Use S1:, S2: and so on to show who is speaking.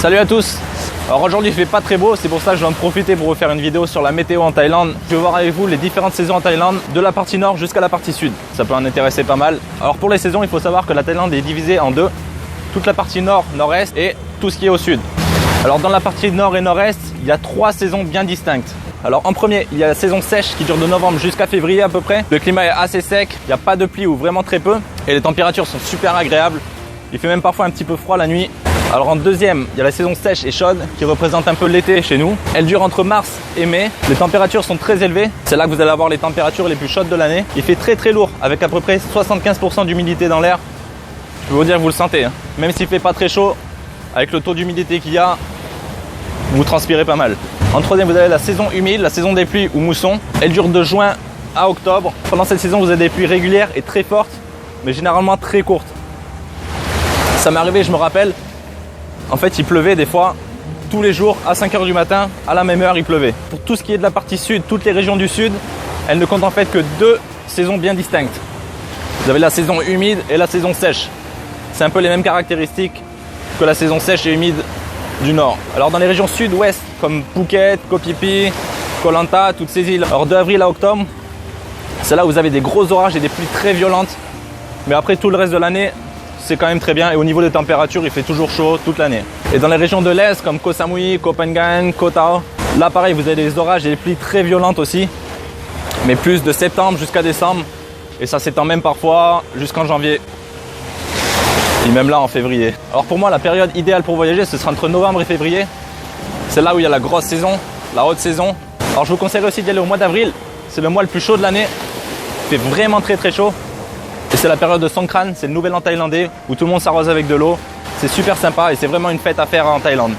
S1: Salut à tous. Alors aujourd'hui il fait pas très beau, c'est pour ça que je vais en profiter pour vous faire une vidéo sur la météo en Thaïlande. Je vais voir avec vous les différentes saisons en Thaïlande, de la partie nord jusqu'à la partie sud. Ça peut en intéresser pas mal. Alors pour les saisons, il faut savoir que la Thaïlande est divisée en deux. Toute la partie nord, nord-est et tout ce qui est au sud. Alors dans la partie nord et nord-est, il y a 3 saisons bien distinctes. Alors en premier, il y a la saison sèche qui dure de novembre jusqu'à février à peu près. Le climat est assez sec, il n'y a pas de pluie ou vraiment très peu. Et les températures sont super agréables. Il fait même parfois un petit peu froid la nuit. Alors en deuxième, il y a la saison sèche et chaude qui représente un peu l'été chez nous. Elle dure entre mars et mai. Les températures sont très élevées. C'est là que vous allez avoir les températures les plus chaudes de l'année. Il fait très lourd avec à peu près 75% d'humidité dans l'air. Je peux vous dire que vous le sentez. Hein. Même s'il fait pas très chaud, avec le taux d'humidité qu'il y a, vous transpirez pas mal. En troisième, vous avez la saison humide, la saison des pluies ou mousson. Elle dure de juin à octobre. Pendant cette saison, vous avez des pluies régulières et très fortes, mais généralement très courtes. Ça m'est arrivé, je me rappelle. En fait, il pleuvait des fois, tous les jours, à 5 h du matin, à la même heure, il pleuvait. Pour tout ce qui est de la partie sud, toutes les régions du sud, elles ne comptent en fait que 2 saisons bien distinctes. Vous avez la saison humide et la saison sèche. C'est un peu les mêmes caractéristiques que la saison sèche et humide du nord. Alors dans les régions sud-ouest, comme Phuket, Koh Phi Phi, Koh Lanta, toutes ces îles, alors de avril à octobre, c'est là où vous avez des gros orages et des pluies très violentes. Mais après, tout le reste de l'année, c'est quand même très bien et au niveau des températures, il fait toujours chaud toute l'année. Et dans les régions de l'Est comme Koh Samui, Koh Phangan, Koh Tao, là pareil, vous avez des orages et des pluies très violentes aussi, mais plus de septembre jusqu'à décembre et ça s'étend même parfois jusqu'en janvier et même là en février. Alors pour moi, la période idéale pour voyager, ce sera entre novembre et février. C'est là où il y a la grosse saison, la haute saison. Alors je vous conseille aussi d'y aller au mois d'avril, c'est le mois le plus chaud de l'année, il fait vraiment très chaud. Et c'est la période de Songkran, c'est le nouvel an thaïlandais où tout le monde s'arrose avec de l'eau. C'est super sympa et c'est vraiment une fête à faire en Thaïlande.